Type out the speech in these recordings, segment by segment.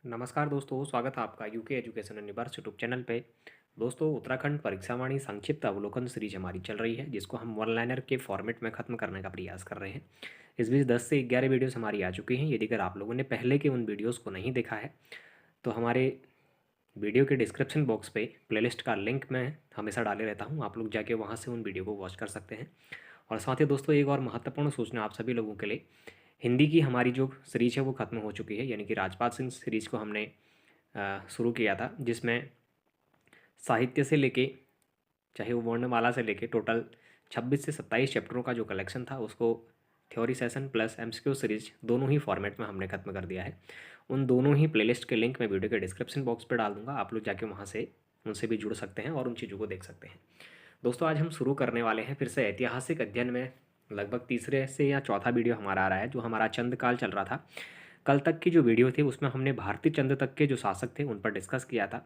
नमस्कार दोस्तों, स्वागत है आपका UK education universe YouTube channel पे। दोस्तों, उत्तराखंड परीक्षावाणी संक्षिप्त अवलोकन सीरीज हमारी चल रही है, जिसको हम वन लाइनर के फॉर्मेट में ख़त्म करने का प्रयास कर रहे हैं। इस बीच 10 से 11 वीडियोस हमारी आ चुकी हैं। यदि अगर आप लोगों ने पहले के उन वीडियोज़ को नहीं देखा है तो हमारे वीडियो के डिस्क्रिप्शन बॉक्स पे प्लेलिस्ट का लिंक मैं हमेशा डाले रहता हूँ, आप लोग जाके वहाँ से उन वीडियो को वॉच कर सकते हैं। और साथ ही दोस्तों, एक और महत्वपूर्ण सूचना आप सभी लोगों के लिए, हिंदी की हमारी जो सीरीज है वो ख़त्म हो चुकी है, यानी कि राजपाल सिंह सीरीज़ को हमने शुरू किया था, जिसमें साहित्य से लेके, चाहे वो वर्णमाला से लेके, टोटल 26 से 27 चैप्टरों का जो कलेक्शन था उसको theory session plus MCQ series दोनों ही फॉर्मेट में हमने ख़त्म कर दिया है। उन दोनों ही प्लेलिस्ट के लिंक मैं वीडियो के डिस्क्रिप्शन बॉक्स पर डाल दूंगा, आप लोग जाके वहाँ से उनसे भी जुड़ सकते हैं और उन चीज़ों को देख सकते हैं। दोस्तों, आज हम शुरू करने वाले हैं फिर से ऐतिहासिक अध्ययन में। लगभग तीसरे से या चौथा वीडियो हमारा आ रहा है, जो हमारा चंद काल चल रहा था। कल तक की जो वीडियो थी उसमें हमने भारतीय चंद तक के जो शासक थे उन पर डिस्कस किया था।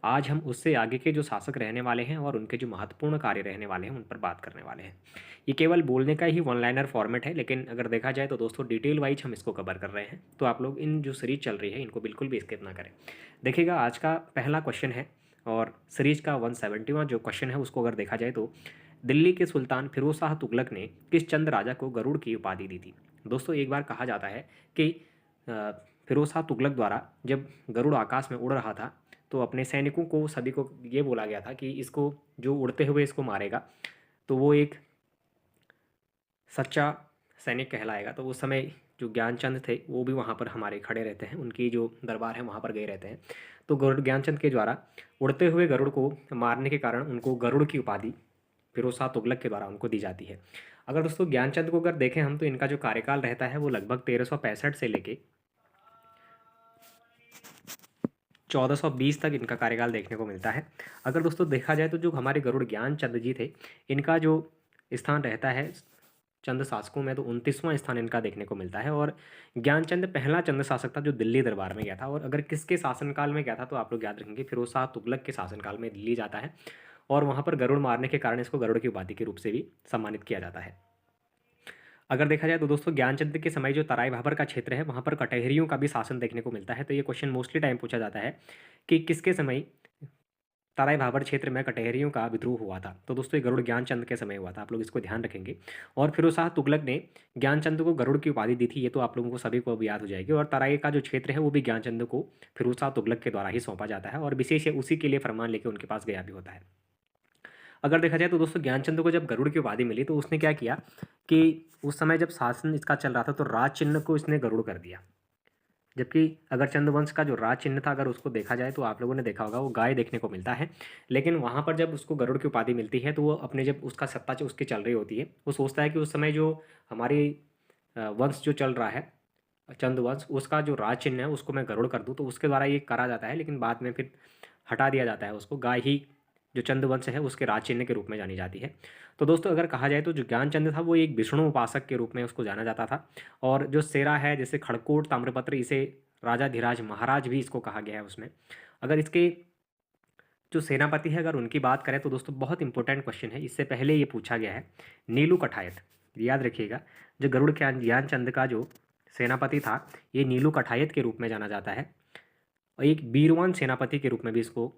आज हम उससे आगे के जो शासक रहने वाले हैं और उनके जो महत्वपूर्ण कार्य रहने वाले हैं उन पर बात करने वाले हैं। ये केवल बोलने का ही वन लाइनर फॉर्मेट है, लेकिन अगर देखा जाए तो दोस्तों डिटेल वाइज हम इसको कवर कर रहे हैं, तो आप लोग इन जो सीरीज चल रही है इनको बिल्कुल भी स्किप ना करें। देखिएगा, आज का पहला क्वेश्चन है और सीरीज का 170वां जो क्वेश्चन है उसको अगर देखा जाए तो, दिल्ली के सुल्तान फिरोज शाह तुगलक ने किस चंद राजा को गरुड़ की उपाधि दी थी। दोस्तों, एक बार कहा जाता है कि फिरोज शाह तुगलक द्वारा जब गरुड़ आकाश में उड़ रहा था तो अपने सैनिकों को सभी को ये बोला गया था कि इसको जो उड़ते हुए इसको मारेगा तो वो एक सच्चा सैनिक कहलाएगा। तो उस समय जो ज्ञानचंद थे वो भी वहाँ पर हमारे खड़े रहते हैं, उनकी जो दरबार है वहाँ पर गए रहते हैं। तो गरुड़ ज्ञानचंद के द्वारा उड़ते हुए गरुड़ को मारने के कारण उनको गरुड़ की उपाधि फिरोज शाह तुगलक के द्वारा उनको दी जाती है। अगर दोस्तों ज्ञानचंद को अगर देखें हम, तो इनका जो कार्यकाल रहता है वो लगभग 1365 से लेके 1420 तक इनका कार्यकाल देखने को मिलता है। अगर दोस्तों देखा जाए तो जो हमारे गरुड़ ज्ञानचंद जी थे, इनका जो स्थान रहता है चंद शासकों में, तो 29वां स्थान इनका देखने को मिलता है। और ज्ञानचंद पहला चंद शासक था जो दिल्ली दरबार में गया था। और अगर किसके शासनकाल में गया था तो आप लोग याद रखेंगे, फिरोज शाह तुगलक के शासनकाल में दिल्ली जाता है और वहाँ पर गरुड़ मारने के कारण इसको गरुड़ की उपाधि के रूप से भी सम्मानित किया जाता है। अगर देखा जाए तो दोस्तों ज्ञानचंद के समय जो तराई भाबर का क्षेत्र है वहाँ पर कटहरियों का भी शासन देखने को मिलता है। तो ये क्वेश्चन मोस्टली टाइम पूछा जाता है कि किसके समय तराई भाबर क्षेत्र में कटहरियों का विद्रोह हुआ था। तो दोस्तों ये गरुड़ ज्ञानचंद के समय हुआ था, आप लोग इसको ध्यान रखेंगे। और फिरोज शाह तुगलक ने ज्ञानचंद को गरुड़ की उपाधि दी थी, ये तो आप लोगों को सभी को अब याद हो जाएगी। और तराई का जो क्षेत्र है वो भी ज्ञानचंद को फिरोज शाह तुगलक के द्वारा ही सौंपा जाता है और विशेष उसी के लिए फरमान लेके उनके पास गया भी होता है। अगर देखा जाए तो दोस्तों ज्ञानचंद को जब गरुड़ की उपाधि मिली तो उसने क्या किया कि उस समय जब शासन इसका चल रहा था तो राज चिन्ह को इसने गरुड़ कर दिया। जबकि अगर चंद्रवंश का जो राज चिन्ह था अगर उसको देखा जाए तो आप लोगों ने देखा होगा वो गाय देखने को मिलता है। लेकिन वहाँ पर जब उसको गरुड़ की उपाधि मिलती है तो वो अपने, जब उसका सत्ता जो उसकी चल रही होती है, वो सोचता है कि उस समय जो हमारी वंश जो चल रहा है चंद्रवंश, उसका जो राज चिन्ह है उसको मैं गरुड़ कर दूँ, तो उसके द्वारा ये करा जाता है। लेकिन बाद में फिर हटा दिया जाता है उसको, गाय ही जो चंद्रवंश है उसके राज चिन्ह के रूप में जानी जाती है। तो दोस्तों अगर कहा जाए तो जो ज्ञानचंद था वो एक विष्णु उपासक के रूप में उसको जाना जाता था। और जो सेरा है, जैसे खड़कोट ताम्रपत्र, इसे राजा धीराज महाराज भी इसको कहा गया है उसमें। अगर इसके जो सेनापति है अगर उनकी बात करें तो दोस्तों बहुत इंपॉर्टेंट क्वेश्चन है, इससे पहले ये पूछा गया है, नीलू कठायत। याद रखिएगा, जो गरुड़ ज्ञानचंद का जो सेनापति था ये नीलू कठायत के रूप में जाना जाता है और एक वीरवान सेनापति के रूप में भी इसको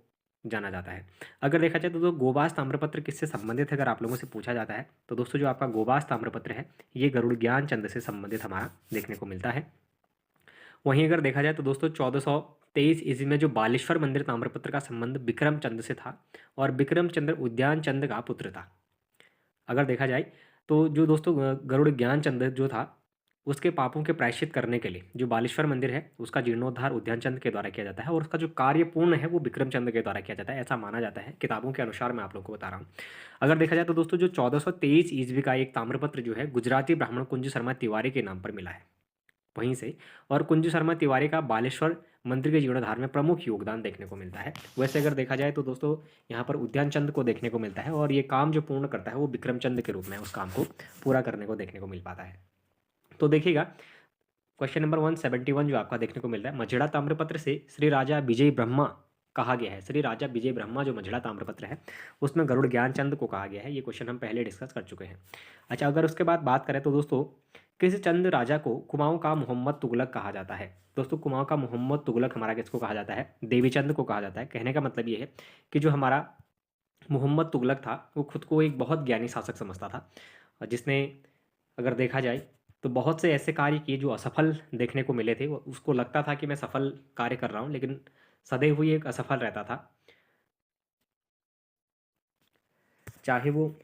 जाना जाता है। अगर देखा जाए तो गोबास ताम्रपत्र किससे संबंधित है, अगर आप लोगों से पूछा जाता है तो दोस्तों जो आपका गोबास ताम्रपत्र है ये गरुड़ ज्ञानचंद से संबंधित हमारा देखने को मिलता है। वहीं अगर देखा जाए तो दोस्तों 1423 ईस्वी में जो बालेश्वर मंदिर ताम्रपत्र का संबंध विक्रम चंद से था और विक्रम चंद्र उद्यान चंद का पुत्र था। अगर देखा जाए तो जो दोस्तों गरुड़ ज्ञान चंद जो था उसके पापों के प्रायश्चित करने के लिए जो बालेश्वर मंदिर है उसका जीर्णोद्धार उद्यान चंद के द्वारा किया जाता है और उसका जो कार्य पूर्ण है वो विक्रम चंद के द्वारा किया जाता है, ऐसा माना जाता है किताबों के अनुसार। मैं आप लोगों को बता रहा हूँ। अगर देखा जाए तो दोस्तों जो 1423 ईस्वी का एक ताम्रपत्र जो है गुजराती ब्राह्मण कुंज शर्मा तिवारी के नाम पर मिला है वहीं से। और कुंज शर्मा तिवारी का बालेश्वर मंदिर के जीर्णोद्धार में प्रमुख योगदान देखने को मिलता है। वैसे अगर देखा जाए तो दोस्तों यहाँ पर उद्यान चंद को देखने को मिलता है और ये काम जो पूर्ण करता है वो विक्रम चंद के रूप में उस काम को पूरा करने को देखने को मिल पाता है। तो देखिएगा क्वेश्चन नंबर 171 जो आपका देखने को मिल रहा है, मझड़ा ताम्रपत्र से श्री राजा विजय ब्रह्मा कहा गया है। श्री राजा विजय ब्रह्मा जो मझड़ा ताम्रपत्र है उसमें गरुड़ ज्ञानचंद को कहा गया है। ये क्वेश्चन हम पहले डिस्कस कर चुके हैं। अच्छा, अगर उसके बाद बात करें तो दोस्तों किस चंद राजा को कुमाऊं का मोहम्मद तुगलक कहा जाता है? दोस्तों कुमाऊं का मोहम्मद तुगलक हमारा किसको कहा जाता है? देवीचंद को कहा जाता है। कहने का मतलब ये है कि जो हमारा मोहम्मद तुगलक था वो खुद को एक बहुत ज्ञानी शासक समझता था, और जिसने अगर देखा जाए तो बहुत से ऐसे कार्य किए जो असफल देखने को मिले थे। उसको लगता था कि मैं सफल कार्य कर रहा हूँ, लेकिन सदैव हुई एक असफल रहता था। चाहे वो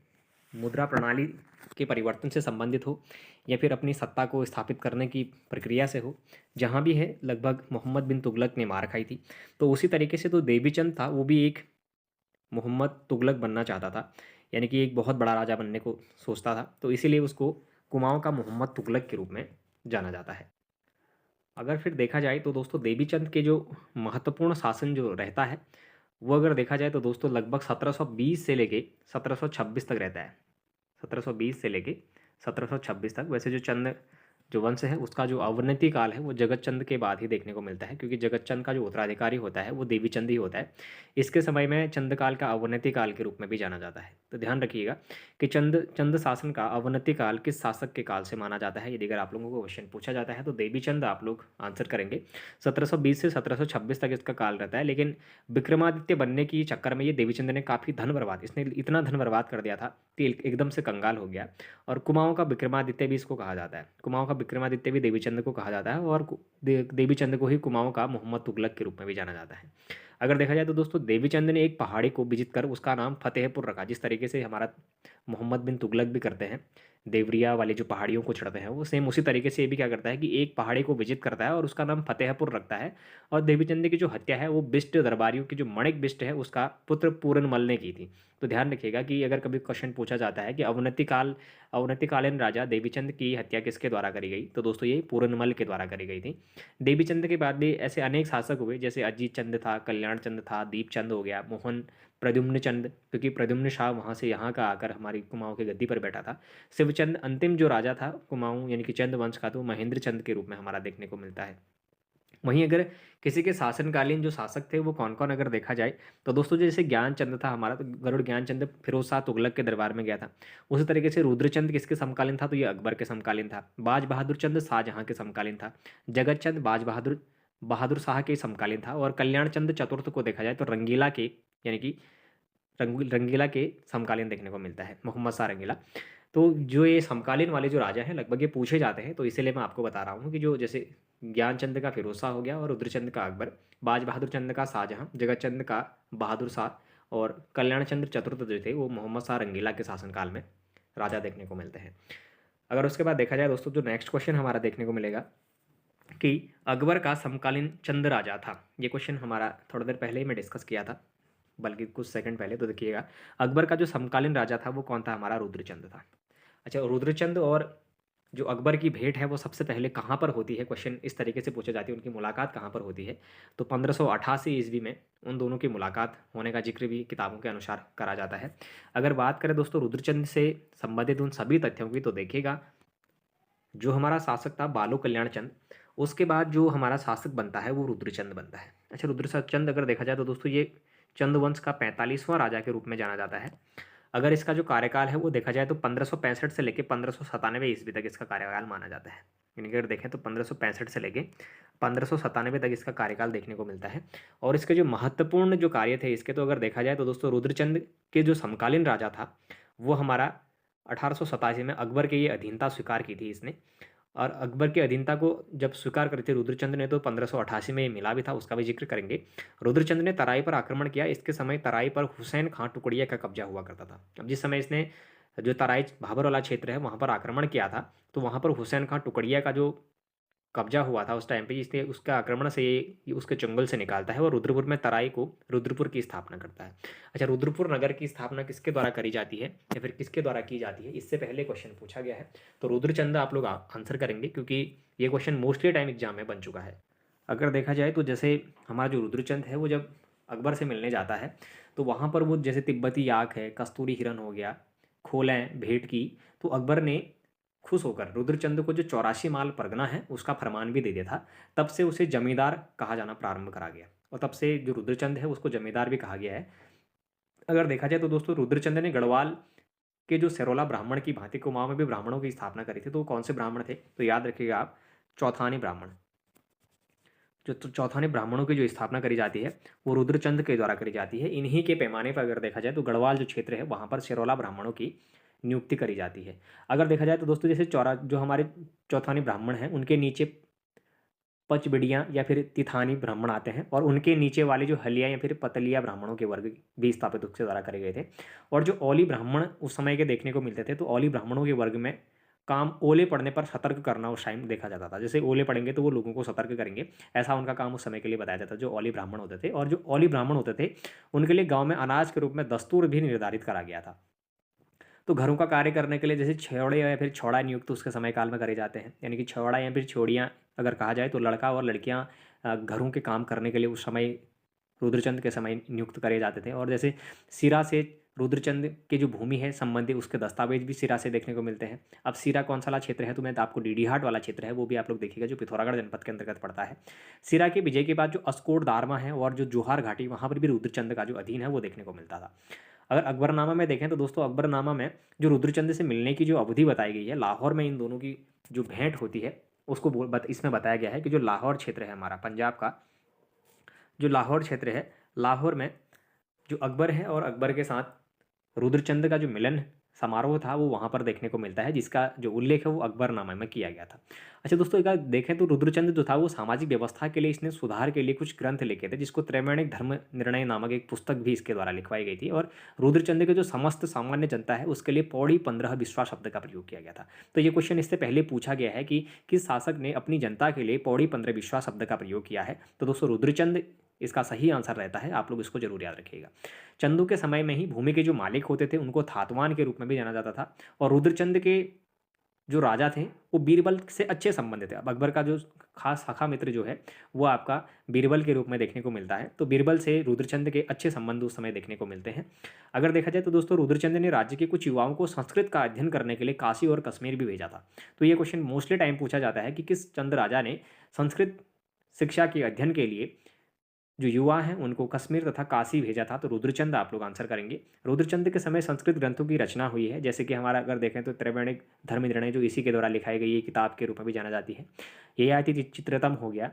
मुद्रा प्रणाली के परिवर्तन से संबंधित हो या फिर अपनी सत्ता को स्थापित करने की प्रक्रिया से हो, जहाँ भी है लगभग मोहम्मद बिन तुगलक ने मार खाई थी। तो उसी तरीके से तो देवीचंद था वो भी एक मोहम्मद तुगलक बनना चाहता था, यानी कि एक बहुत बड़ा राजा बनने को सोचता था। तो इसीलिए उसको कुमाऊं का मोहम्मद तुगलक के रूप में जाना जाता है। अगर फिर देखा जाए तो दोस्तों देवीचंद के जो महत्वपूर्ण शासन जो रहता है वो अगर देखा जाए तो दोस्तों लगभग 1720 से लेके 1726 तक रहता है। 1720 से लेके 1726 तक। वैसे जो चंद जो वंश है उसका जो अवनति काल है वो जगत चंद के बाद ही देखने को मिलता है, क्योंकि जगत चंद का जो उत्तराधिकारी होता है वो देवी चंद ही होता है। इसके समय में चंद काल का अवनति काल के रूप में भी जाना जाता है। तो ध्यान रखिएगा कि चंद चंद शासन का अवनति काल किस शासक के काल से माना जाता है। यदि अगर आप लोगों को क्वेश्चन पूछा जाता है तो देवी चंद आप लोग आंसर करेंगे। 1720 से 1726 तक इसका काल रहता है, लेकिन विक्रमादित्य बनने की चक्कर में ये देवीचंद ने काफ़ी धन बर्बाद, इसने इतना धन बर्बाद कर दिया था कि एकदम से कंगाल हो गया। और कुमाऊं का विक्रमादित्य भी इसको कहा जाता है। कुमाऊं का विक्रमादित्य भी देवीचंद को कहा जाता है, और देवीचंद को ही कुमाऊं का मोहम्मद तुगलक के रूप में भी जाना जाता है। अगर देखा जाए तो दोस्तों देवीचंद ने एक पहाड़ी को विजित कर उसका नाम फतेहपुर रखा, जिस तरीके से हमारा मोहम्मद बिन तुगलक भी करते हैं। देवरिया वाली जो पहाड़ियों को चढ़ते हैं वो सेम उसी तरीके से ये भी क्या करता है कि एक पहाड़ी को विजित करता है और उसका नाम फतेहपुर रखता है। और देवीचंद की जो हत्या है वो बिष्ट दरबारियों की जो मणिक बिष्ट है उसका पुत्र पूरनमल ने की थी। तो ध्यान रखिएगा कि अगर कभी क्वेश्चन पूछा जाता है कि अवनतिकालीन राजा देवीचंद की हत्या किसके द्वारा करी गई, तो दोस्तों ये पूरनमल के द्वारा करी गई थी। देवीचंद के बाद भी ऐसे अनेक शासक हुए, जैसे अजीत चंद था, कल्याण चंद था, दीपचंद हो गया, मोहन प्रद्युम्न चंद, क्योंकि प्रद्युम्न शाह वहाँ से यहाँ का आकर हमारी कुमाऊँ की गद्दी पर बैठा था। शिवचंद अंतिम जो राजा था कुमाऊँ यानी कि चंद वंश का, तो महेंद्र चंद के रूप में हमारा देखने को मिलता है। वहीं अगर किसी के शासनकालीन जो शासक थे वो कौन कौन अगर देखा जाए तो दोस्तों जैसे ज्ञानचंद था हमारा, तो गरुड़ ज्ञानचंद फिरोज शाह तुगलक के दरबार में गया था। उसी तरीके से रुद्रचंद किसके समकालीन था, तो ये अकबर के समकालीन था। बाज बहादुर चंद शाहजहां के समकालीन था। जगत चंद बाज बहादुर बहादुर शाह के समकालीन था। और कल्याण चंद चतुर्थ को देखा जाए तो रंगीला के यानी कि रंगीला के समकालीन देखने को मिलता है, मोहम्मद शाह रंगीला। तो जो ये समकालीन वाले जो राजा हैं लगभग ये पूछे जाते हैं, तो इसीलिए मैं आपको बता रहा हूँ कि जो जैसे ज्ञानचंद का फिरोज शाह हो गया, और रुद्रचंद का अकबर, बाज बहादुर चंद का शाहजहां, जगत चंद का बहादुर शाह, और कल्याण चंद्र चतुर्थ जो थे वो मोहम्मद शाह रंगीला के शासनकाल में राजा देखने को मिलते हैं। अगर उसके बाद देखा जाए दोस्तों जो नेक्स्ट क्वेश्चन हमारा देखने को मिलेगा कि अकबर का समकालीन चंद राजा था। ये क्वेश्चन हमारा थोड़ी देर पहले ही मैं डिस्कस किया था, बल्कि कुछ सेकंड पहले। तो देखिएगा अकबर का जो समकालीन राजा था वो कौन था, हमारा रुद्रचंद था। अच्छा, रुद्रचंद और जो अकबर की भेंट है वो सबसे पहले कहाँ पर होती है, क्वेश्चन इस तरीके से पूछा जाती है, उनकी मुलाकात कहाँ पर होती है। तो 1588 ईस्वी में उन दोनों की मुलाकात होने का जिक्र भी किताबों के अनुसार करा जाता है। अगर बात करें दोस्तों रुद्रचंद से संबंधित उन सभी तथ्यों की, तो देखिएगा जो हमारा शासक था बालो कल्याण चंद, उसके बाद जो हमारा शासक बनता है वो रुद्रचंद बनता है। अच्छा, रुद्रचंद अगर देखा जाए तो दोस्तों ये चंद वंश का 45वां राजा के रूप में जाना जाता है। अगर इसका जो कार्यकाल है वो देखा जाए तो 1565 से लेकर 1597 ईस्वी तक इसका कार्यकाल माना जाता है। यानी कि अगर देखें तो 1565 से लेकर 1597 तक इसका कार्यकाल देखने को मिलता है। और इसके जो महत्वपूर्ण जो कार्य थे इसके, तो अगर देखा जाए तो दोस्तों रुद्रचंद के जो समकालीन राजा था वो हमारा 1887 में अकबर के ये अधीनता स्वीकार की थी इसने। और अकबर की अधीनता को जब स्वीकार करी थी रुद्रचंद ने, तो 1588 में ये मिला भी था, उसका भी जिक्र करेंगे। रुद्रचंद ने तराई पर आक्रमण किया। इसके समय तराई पर हुसैन खां टुकड़िया का कब्जा हुआ करता था। अब जिस समय इसने जो तराई भाबर वाला क्षेत्र है वहाँ पर आक्रमण किया था, तो वहाँ पर हुसैन खां टुकड़िया का जो कब्जा हुआ था उस टाइम पे, इसलिए उसका आक्रमण से ये उसके चंगुल से निकालता है और रुद्रपुर में तराई को रुद्रपुर की स्थापना करता है। अच्छा, रुद्रपुर नगर की स्थापना किसके द्वारा करी जाती है या फिर किसके द्वारा की जाती है, इससे पहले क्वेश्चन पूछा गया है। तो रुद्रचंद आप लोग आंसर करेंगे, क्योंकि ये क्वेश्चन मोस्टली टाइम एग्जाम में बन चुका है। अगर देखा जाए तो जैसे हमारा जो रुद्रचंद है वो जब अकबर से मिलने जाता है तो वहाँ पर वो जैसे तिब्बती याक है, कस्तूरी हिरन हो गया, खोलें भेंट की, तो अकबर ने खुश होकर रुद्रचंद को जो 84 माल परगना है उसका फरमान भी दे दिया था। तब से उसे जमींदार कहा जाना प्रारंभ करा गया, और तब से जो रुद्रचंद है उसको जमींदार भी कहा गया है। अगर देखा जाए तो दोस्तों रुद्रचंद ने गढ़वाल के जो सिरोला ब्राह्मण की भांति कुमाऊं में भी ब्राह्मणों की स्थापना करी थी, तो वो कौन से ब्राह्मण थे? तो याद रखिएगा आप, चौथानी ब्राह्मण। जो चौथानी ब्राह्मणों की जो स्थापना करी जाती है वो रुद्रचंद के द्वारा करी जाती है। इन्हीं के पैमाने पर अगर देखा जाए तो गढ़वाल जो क्षेत्र है वहाँ पर सिरोला ब्राह्मणों की नियुक्ति करी जाती है। अगर देखा जाए तो दोस्तों जैसे चौरा जो हमारे चौथानी ब्राह्मण हैं उनके नीचे पचबिड़ियाँ या फिर तिथानी ब्राह्मण आते हैं, और उनके नीचे वाले जो हलिया या फिर पतलिया ब्राह्मणों के वर्ग भी स्थापित उसके द्वारा करे गए थे। और जो औली ब्राह्मण उस समय के देखने को मिलते थे, तो औली ब्राह्मणों के वर्ग में काम ओले पड़ने पर सतर्क करना उस टाइम देखा जाता था। जैसे ओले पड़ेंगे तो वो लोगों को सतर्क करेंगे, ऐसा उनका काम उस समय के लिए बताया जाता था, जो औली ब्राह्मण होते थे। और जो औली ब्राह्मण होते थे उनके लिए गाँव में अनाज के रूप में दस्तूर भी निर्धारित करा गया था। तो घरों का कार्य करने के लिए जैसे छेवड़े या फिर छौड़ा नियुक्त उसके समय काल में करे जाते हैं, यानी कि छौड़ा या फिर छोड़ियाँ अगर कहा जाए तो लड़का और लड़कियाँ घरों के काम करने के लिए उस समय रुद्रचंद के समय नियुक्त करे जाते थे। और जैसे सिरा से रुद्रचंद की जो भूमि है संबंधी उसके दस्तावेज भी सिरा से देखने को मिलते हैं। अब सिरा कौन सा वाला क्षेत्र है, तो मैं आपको डीडीहाट वाला क्षेत्र है वो भी आप लोग देखिएगा, जो पिथौरागढ़ जनपद के अंतर्गत पड़ता है। सिरा के विजय के बाद जो अस्कोट दारमा है और जो जोहार घाटी, वहाँ पर भी रुद्रचंद का जो अधीन है वो देखने को मिलता था। अगर अकबरनामा में देखें तो दोस्तों अकबरनामा में जो रुद्रचंद से मिलने की जो अवधि बताई गई है, लाहौर में इन दोनों की जो भेंट होती है उसको इसमें बताया गया है कि जो लाहौर क्षेत्र है हमारा पंजाब का, जो लाहौर क्षेत्र है, लाहौर में जो अकबर है और अकबर के साथ रुद्रचंद का जो मिलन समारोह था वो वहाँ पर देखने को मिलता है, जिसका जो उल्लेख है वो अकबरनामा में किया गया था। अच्छा दोस्तों, एक बार देखें तो रुद्रचंद जो था वो सामाजिक व्यवस्था के लिए इसने सुधार के लिए कुछ ग्रंथ लिखे थे, जिसको त्रैमाणिक धर्म निर्णय नामक एक पुस्तक भी इसके द्वारा लिखवाई गई थी। और रुद्रचंद के जो समस्त सामान्य जनता है उसके लिए पौड़ी 15 विश्वास शब्द का प्रयोग किया गया था। तो ये क्वेश्चन इससे पहले पूछा गया है कि किस शासक ने अपनी जनता के लिए पौड़ी 15 विश्वास शब्द का प्रयोग किया है, तो दोस्तों रुद्रचंद इसका सही आंसर रहता है। आप लोग इसको जरूर याद रखिएगा। चंदू के समय में ही भूमि के जो मालिक होते थे उनको थातवान के रूप में भी जाना जाता था। और रुद्रचंद के जो राजा थे वो बीरबल से अच्छे संबंधित थे। अब अकबर का जो खास सखा मित्र जो है वो आपका बीरबल के रूप में देखने को मिलता है, तो बीरबल से रुद्रचंद के अच्छे संबंध उस समय देखने को मिलते हैं। अगर देखा जाए तो दोस्तों रुद्रचंद ने राज्य के कुछ युवाओं को संस्कृत का अध्ययन करने के लिए काशी और कश्मीर भी भेजा था। तो ये क्वेश्चन मोस्टली टाइम पूछा जाता है कि किस चंद राजा ने संस्कृत शिक्षा के अध्ययन के लिए जो युवा हैं उनको कश्मीर तथा काशी भेजा था, तो रुद्रचंद आप लोग आंसर करेंगे। रुद्रचंद के समय संस्कृत ग्रंथों की रचना हुई है, जैसे कि हमारा अगर देखें तो त्रैमाणिक धर्म निर्णय जो इसी के द्वारा लिखाई गई ये किताब के रूप में भी जाना जाती है। ये आती चित्रतम हो गया,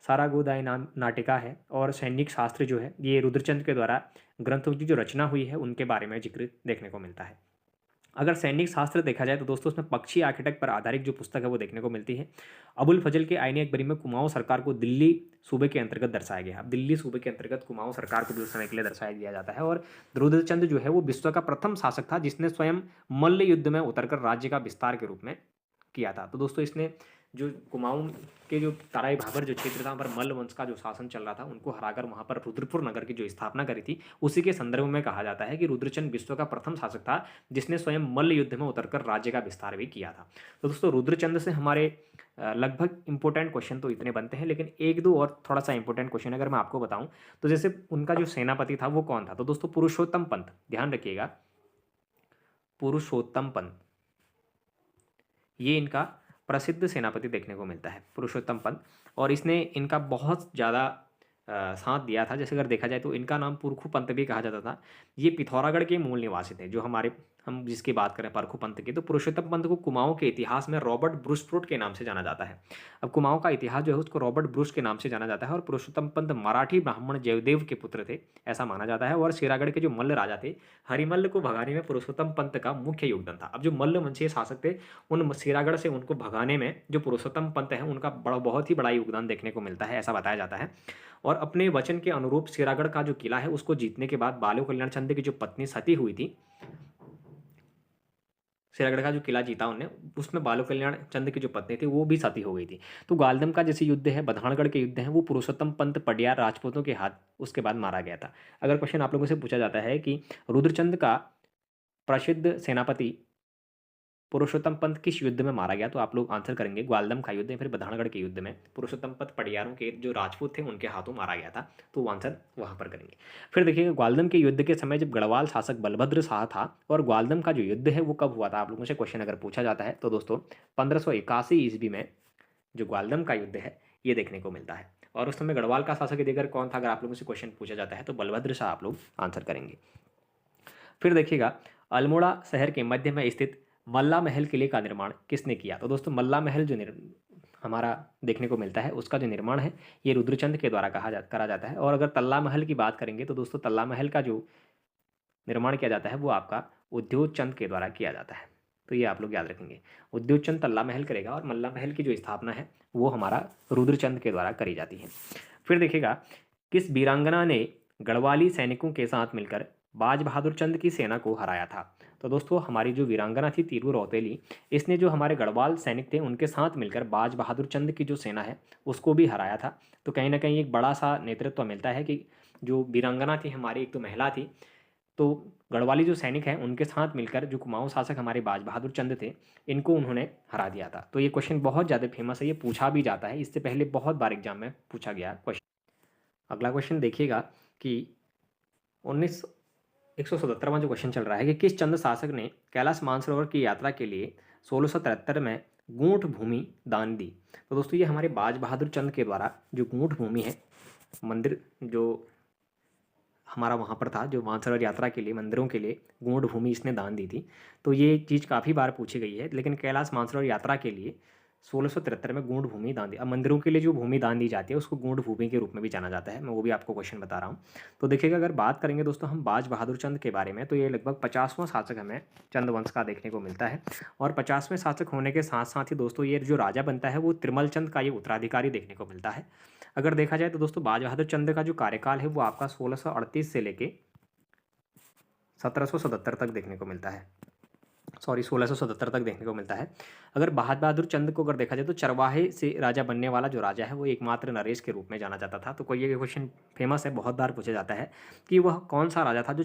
सारागोदाई नाम नाटिका है, और सैनिक शास्त्र जो है ये रुद्रचंद के द्वारा ग्रंथों की जो रचना हुई है उनके बारे में जिक्र देखने को मिलता है। अगर सैनिक शास्त्र देखा जाए तो दोस्तों उसमें पक्षी आर्किटेक्ट पर आधारित जो पुस्तक है वो देखने को मिलती है। अबुल फजल के आईने अकबरी में कुमाऊं सरकार को दिल्ली सूबे के अंतर्गत दर्शाया गया। अब दिल्ली सूबे के अंतर्गत कुमाऊं सरकार को भी उस समय के लिए दर्शाया दिया जाता है। और रुद्रचंद जो है वो विश्व का प्रथम शासक था जिसने स्वयं मल्ल युद्ध में उतरकर राज्य का विस्तार के रूप में किया था। तो दोस्तों इसने जो कुमाऊं के जो तराई भाबर जो क्षेत्र था वहाँ पर मल्ल वंश का जो शासन चल रहा था उनको हराकर वहाँ पर रुद्रपुर नगर की जो स्थापना करी थी, उसी के संदर्भ में कहा जाता है कि रुद्रचंद विश्व का प्रथम शासक था जिसने स्वयं मल्ल युद्ध में उतरकर राज्य का विस्तार भी किया था। तो दोस्तों रुद्रचंद से हमारे लगभग इंपॉर्टेंट क्वेश्चन तो इतने बनते हैं, लेकिन एक दो और थोड़ा सा इंपॉर्टेंट क्वेश्चन अगर मैं आपको बताऊं तो जैसे उनका जो सेनापति था वो कौन था, तो दोस्तों पुरुषोत्तम पंत, ध्यान रखिएगा पुरुषोत्तम पंत, ये इनका प्रसिद्ध सेनापति देखने को मिलता है पुरुषोत्तम पंत। और इसने इनका बहुत ज़्यादा साथ दिया था। जैसे अगर देखा जाए तो इनका नाम पुरखू पंत भी कहा जाता था। ये पिथौरागढ़ के मूल निवासी थे, जो हमारे हम जिसकी बात करें पुरखू पंत की, तो पुरुषोत्तम पंत को कुमाऊं के इतिहास में रॉबर्ट ब्रूसफ्रूट के नाम से जाना जाता है। अब कुमाऊं का इतिहास जो है उसको रॉबर्ट ब्रूस के नाम से जाना जाता है। और पुरुषोत्तम पंत मराठी ब्राह्मण जयदेव के पुत्र थे ऐसा माना जाता है। और सिरागढ़ के जो मल्ल राजा थे हरिमल्ल को भगाने में पुरुषोत्तम पंत का मुख्य योगदान था। अब जो मल्ल वंशीय शासक थे उन सिरागढ़ से उनको भगाने में जो पुरुषोत्तम पंत है उनका बहुत ही बड़ा योगदान देखने को मिलता है ऐसा बताया जाता है। और अपने वचन के अनुरूप सिरागढ़ का जो किला है उसको जीतने के बाद बालो कल्याण चंद की जो पत्नी सती हुई थी, सिरागढ़ का जो किला जीता उन्होंने, उसमें बालो कल्याण चंद की जो पत्नी थी वो भी सती हो गई थी। तो गालदम का जैसे युद्ध है, बधानगढ़ के युद्ध है, वो पुरुषोत्तम पंत पडियार राजपूतों के हाथ उसके बाद मारा गया था। अगर क्वेश्चन आप लोगों से पूछा जाता है कि रुद्रचंद का प्रसिद्ध सेनापति पुरुषोत्तम पंत किस युद्ध में मारा गया, तो आप लोग आंसर करेंगे ग्वालदम का युद्ध या फिर बधानगढ़ के युद्ध में पुरुषोत्तम पंत पडियारों के जो राजपूत थे उनके हाथों मारा गया था, तो वो आंसर वहां पर करेंगे। फिर देखिएगा ग्वालदम के युद्ध के समय जब गढ़वाल शासक बलभद्र शाह था, और ग्वालदम का जो युद्ध है वो कब हुआ था, आप लोगों से क्वेश्चन अगर पूछा जाता है तो दोस्तों 1581 ईस्वी में जो ग्वालदम का युद्ध है ये देखने को मिलता है। और उस समय गढ़वाल का शासक दिगर कौन था, अगर आप लोगों से क्वेश्चन पूछा जाता है तो बलभद्र शाह आप लोग आंसर करेंगे। फिर देखिएगा अल्मोड़ा शहर के मध्य में स्थित मल्ला महल किले का निर्माण किसने किया? तो दोस्तों मल्ला महल जो हमारा देखने को मिलता है उसका जो निर्माण है ये रुद्रचंद के द्वारा करा जाता है। और अगर तल्ला महल की बात करेंगे तो दोस्तों तल्ला महल का जो निर्माण किया जाता है वो आपका उद्योग चंद के द्वारा किया जाता है। तो ये आप लोग याद रखेंगे, उद्योग चंद तल्ला महल करेगा और मल्ला महल की जो स्थापना है वो हमारा रुद्रचंद के द्वारा करी जाती है। फिर देखिएगा, किस वीरांगना ने गढ़वाली सैनिकों के साथ मिलकर बाज बहादुर चंद की सेना को हराया था? तो दोस्तों हमारी जो वीरांगना थी तीरू रौतेली, इसने जो हमारे गढ़वाल सैनिक थे उनके साथ मिलकर बाज बहादुर चंद की जो सेना है उसको भी हराया था। तो कहीं ना कहीं एक बड़ा सा नेतृत्व मिलता है कि जो वीरांगना थी हमारी, एक तो महिला थी, तो गढ़वाली जो सैनिक हैं उनके साथ मिलकर जो कुमाऊं शासक हमारे बाज बहादुर चंद थे इनको उन्होंने हरा दिया था। तो ये क्वेश्चन बहुत ज़्यादा फेमस है, ये पूछा भी जाता है, इससे पहले बहुत बार एग्जाम में पूछा गया क्वेश्चन। अगला क्वेश्चन देखिएगा कि 117वां जो क्वेश्चन चल रहा है कि किस चंद शासक ने कैलाश मानसरोवर की यात्रा के लिए 1673 में गूंठ भूमि दान दी? तो दोस्तों ये हमारे बाज बहादुर चंद के द्वारा जो गूंठ भूमि है, मंदिर जो हमारा वहाँ पर था, जो मानसरोवर यात्रा के लिए मंदिरों के लिए गूंठ भूमि इसने दान दी थी। तो ये चीज़ काफ़ी बार पूछी गई है, लेकिन कैलाश मानसरोवर यात्रा के लिए 1673 में गूंठ भूमि दान दी। अब मंदिरों के लिए जो भूमि दान दी जाती है उसको गूंठ भूमि के रूप में भी जाना जाता है, मैं वो भी आपको क्वेश्चन बता रहा हूँ। तो देखिएगा, अगर बात करेंगे दोस्तों हम बाज बहादुर चंद के बारे में, तो ये लगभग 50वां शासक हमें चंद वंश का देखने को मिलता है। और 50वें शासक होने के साथ साथ ही दोस्तों ये जो राजा बनता है वो त्रिमल चंद का ये उत्तराधिकारी देखने को मिलता है। अगर देखा जाए तो दोस्तों बाज बहादुर चंद का जो कार्यकाल है वो आपका 1638 से लेके 1777 तक देखने को मिलता है, सॉरी 1677 तक देखने को मिलता है। अगर बाज बहादुर चंद को अगर देखा जाए तो चरवाहे से राजा बनने वाला जो राजा है वो एकमात्र नरेश के रूप में जाना जाता था। तो कोई ये क्वेश्चन फेमस है, बहुत बार पूछा जाता है कि वह कौन सा राजा था जो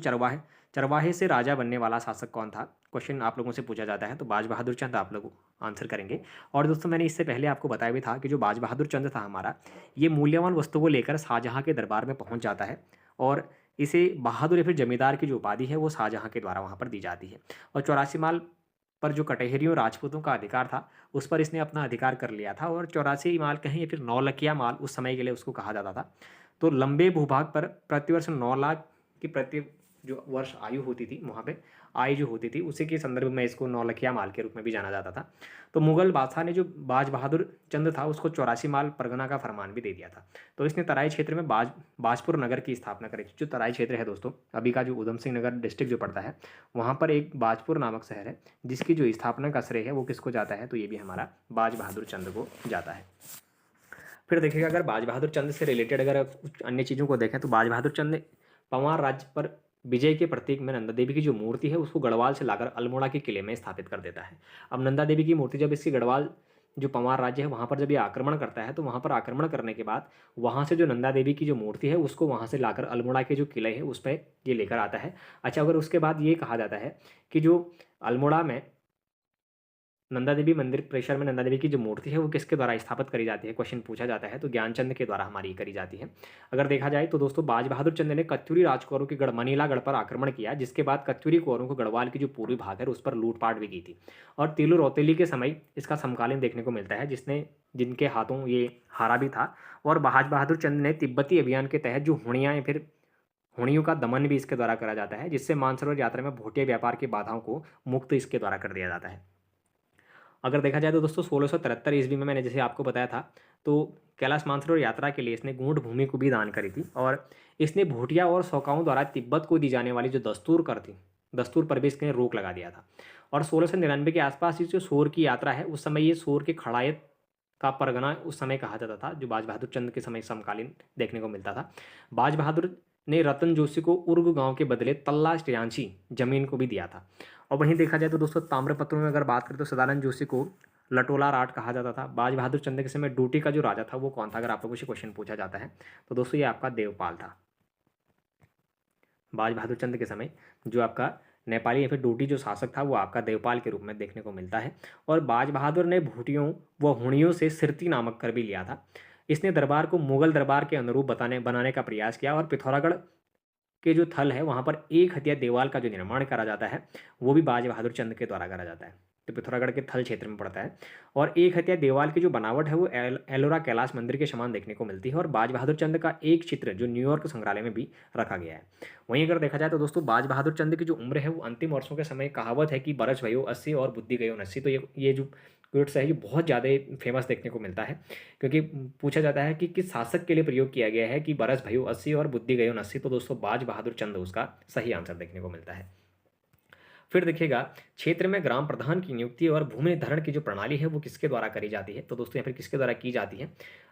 चरवाहे से राजा बनने वाला शासक कौन था, क्वेश्चन आप लोगों से पूछा जाता है। तो बाज बहादुर चंद आप लोग आंसर करेंगे। और दोस्तों मैंने इससे पहले आपको बताया भी था कि जो बाज बहादुर चंद था हमारा, ये मूल्यवान वस्तु को लेकर शाहजहाँ के दरबार में पहुँच जाता है और इसे बहादुर या फिर जमींदार की जो उपाधि है वो शाहजहाँ के द्वारा वहाँ पर दी जाती है। और 84 माल पर जो कटहरियों राजपूतों का अधिकार था उस पर इसने अपना अधिकार कर लिया था। और 84 माल कहें या फिर 9 लखिया माल उस समय के लिए उसको कहा जाता था। तो लंबे भूभाग पर प्रतिवर्ष 9 लाख की प्रति जो वर्ष आयु होती थी, वहाँ पे आय जो होती थी उसी के संदर्भ में इसको 9 लखिया माल के रूप में भी जाना जाता था। तो मुगल बादशाह ने जो बाज बहादुर चंद था उसको 84 माल परगना का फरमान भी दे दिया था। तो इसने तराई क्षेत्र में बाजपुर नगर की स्थापना करी थी। जो तराई क्षेत्र है दोस्तों, अभी का जो उधम सिंह नगर डिस्ट्रिक्ट जो पड़ता है वहाँ पर एक बाजपुर नामक शहर है जिसकी जो स्थापना का श्रेय है वो किसको जाता है? तो ये भी हमारा बाज बहादुर चंद को जाता है। फिर देखिएगा, अगर बाज बहादुर चंद से रिलेटेड अगर कुछ अन्य चीज़ों को देखें तो बाज बहादुर चंद ने पंवार राज्य पर विजय के प्रतीक में नंदा देवी की जो मूर्ति है उसको गढ़वाल से लाकर अल्मोड़ा के किले में स्थापित कर देता है। अब नंदा देवी की मूर्ति जब इसकी गढ़वाल जो पंवार राज्य है वहाँ पर जब ये आक्रमण करता है तो वहाँ पर आक्रमण करने के बाद वहाँ से जो नंदा देवी की जो मूर्ति है उसको वहाँ से लाकर अल्मोड़ा के जो किले है उस पर ये लेकर आता है। अच्छा, अगर उसके बाद ये कहा जाता है कि जो अल्मोड़ा में नंदा देवी मंदिर परिसर में नंदा देवी की जो मूर्ति है वो किसके द्वारा स्थापित करी जाती है, क्वेश्चन पूछा जाता है। तो ज्ञानचंद के द्वारा हमारी करी जाती है। अगर देखा जाए तो दोस्तों बाज बहादुर चंद ने कत्यूरी राजकुमारों के गढ़ मनीलागढ़ पर आक्रमण किया, जिसके बाद कत्यूरी कुंवरों को गढ़वाल की जो पूर्वी भाग है उस पर लूटपाट भी की थी। और तीलू रौतेली के समय इसका समकालीन देखने को मिलता है जिनके हाथों ये हारा भी था। और बाज बहादुर चंद ने तिब्बती अभियान के तहत जो हुणिया या फिर हुणियों का दमन भी इसके द्वारा करा जाता है, जिससे मानसरोवर यात्रा में भोटिया व्यापार की बाधाओं को मुक्त इसके द्वारा कर दिया जाता है। अगर देखा जाए तो दोस्तों 1673 ईस्वी में मैंने जैसे आपको बताया था तो कैलाश मानसरोवर यात्रा के लिए इसने गूंठ भूमि को भी दान करी थी। और इसने भूटिया और शौकाओं द्वारा तिब्बत को दी जाने वाली जो दस्तूर पर भी इसने रोक लगा दिया था। और 1699 के आसपास जो सोर की यात्रा है उस समय ये सोर के खड़ायत का परगना उस समय कहा जाता था, जो बाज बहादुर चंद के समय समकालीन देखने को मिलता था। बाज बहादुर ने रतन जोशी को उर्ग गांव के बदले तल्ला स्टियांशी जमीन को भी दिया था। और वहीं देखा जाए तो दोस्तों ताम्रपत्रों में अगर बात करें तो सदानंद जोशी को लटोला राठ कहा जाता था। बाज बहादुर चंद के समय डूटी का जो राजा था वो कौन था, अगर आप लोगों से क्वेश्चन पूछा जाता है तो दोस्तों ये आपका देवपाल था। बाज बहादुर चंद के समय जो आपका नेपाली या फिर डूटी जो शासक था वो आपका देवपाल के रूप में देखने को मिलता है। और बाज बहादुर ने भूटियों व हुणियों से सिरती नामक कर भी लिया था। इसने दरबार को मुगल दरबार के अनुरूप बनाने का प्रयास किया। और पिथौरागढ़ के जो थल है वहाँ पर एक हथिया देवाल का जो निर्माण करा जाता है वो भी बाज बहादुर चंद के द्वारा करा जाता है। तो पिथौरागढ़ के थल क्षेत्र में पड़ता है। और एक हत्या देवाल की जो बनावट है वो एलोरा कैलाश मंदिर के समान देखने को मिलती है। और बाज बहादुर चंद का एक चित्र जो न्यूयॉर्क संग्रहालय में भी रखा गया है। वहीं अगर देखा जाए तो दोस्तों बाज बहादुर चंद की जो उम्र है वो अंतिम वर्षों के समय, कहावत है कि बरस भयो 80 और बुद्धि गयो 80। तो ये जो क्विट्स है ये बहुत ज़्यादा फेमस देखने को मिलता है, क्योंकि पूछा जाता है कि किस शासक के लिए प्रयोग किया गया है कि बरस भयो 80 और बुद्धि गयो 80। तो दोस्तों बाज बहादुर चंद उसका सही आंसर देखने को मिलता है। फिर देखिएगा, क्षेत्र में ग्राम प्रधान की नियुक्ति और भूमि निर्धारण की जो प्रणाली है वो किसके द्वारा करी जाती है। तो दोस्तों यहाँ पर किसके द्वारा की जाती है,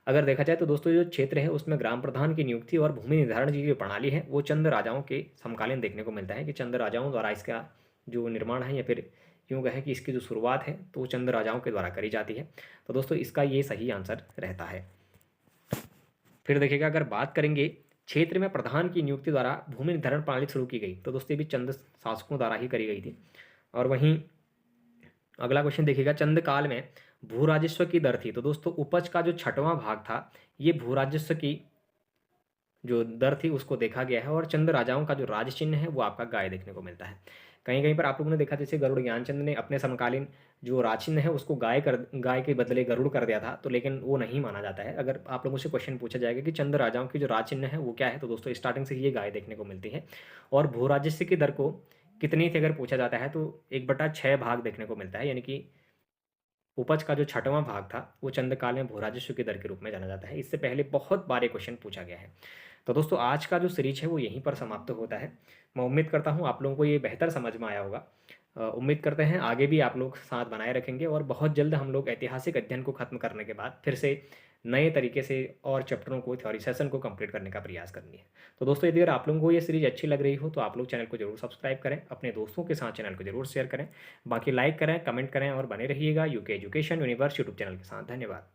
अगर देखा जाए तो दोस्तों जो क्षेत्र है उसमें ग्राम प्रधान की नियुक्ति और भूमि निर्धारण की जो प्रणाली है वो चंद राजाओं के समकालीन देखने को मिलता है, कि चंद राजाओं द्वारा इसका जो निर्माण है, या फिर यूँ कहें कि इसकी जो शुरुआत है तो वो चंद राजाओं के द्वारा करी जाती है। तो दोस्तों इसका ये सही आंसर रहता है। फिर देखिएगा, अगर बात करेंगे क्षेत्र में प्रधान की नियुक्ति द्वारा भूमि निर्धारण प्रणाली शुरू की गई, तो दोस्तों ये भी चंद शासकों द्वारा ही करी गई थी। और वहीं अगला क्वेश्चन देखिएगा, चंद काल में भू राजस्व की दर थी। तो दोस्तों उपज का जो छठवां भाग था ये भू राजस्व की जो दर थी उसको देखा गया है। और चंद राजाओं का जो राज चिन्ह है वो आपका गाय देखने को मिलता है। कहीं कहीं पर आप लोगों ने देखा, जैसे गरुड़ ज्ञानचंद ने अपने समकालीन जो राज चिन्ह है उसको गाय के बदले गरुड़ कर दिया था, तो लेकिन वो नहीं माना जाता है। अगर आप लोगों से क्वेश्चन पूछा जाएगा कि चंद राजाओं की जो राज चिन्ह है वो क्या है, तो दोस्तों स्टार्टिंग से ही ये गाय देखने को मिलती है। और भू राजस्व की दर को कितनी थी अगर पूछा जाता है तो 1/6 भाग देखने को मिलता है, यानी कि उपज का जो छठवां भाग था वो चंद काल में भू राजस्व की दर के रूप में जाना जाता है। इससे पहले बहुत बार ये क्वेश्चन पूछा गया है। तो दोस्तों आज का जो सीरीज है वो यहीं पर समाप्त होता है। मैं उम्मीद करता हूँ आप लोगों को ये बेहतर समझ में आया होगा। उम्मीद करते हैं आगे भी आप लोग साथ बनाए रखेंगे, और बहुत जल्द हम लोग ऐतिहासिक अध्ययन को खत्म करने के बाद फिर से नए तरीके से और चैप्टरों को, थ्योरी सेशन को कंप्लीट करने का प्रयास करेंगे। तो दोस्तों यदि अगर आप लोगों को ये सीरीज अच्छी लग रही हो तो आप लोग चैनल को जरूर सब्सक्राइब करें, अपने दोस्तों के साथ चैनल को जरूर शेयर करें, बाकी लाइक करें, कमेंट करें और बने रहिएगा UK education universe YouTube channel के साथ। धन्यवाद।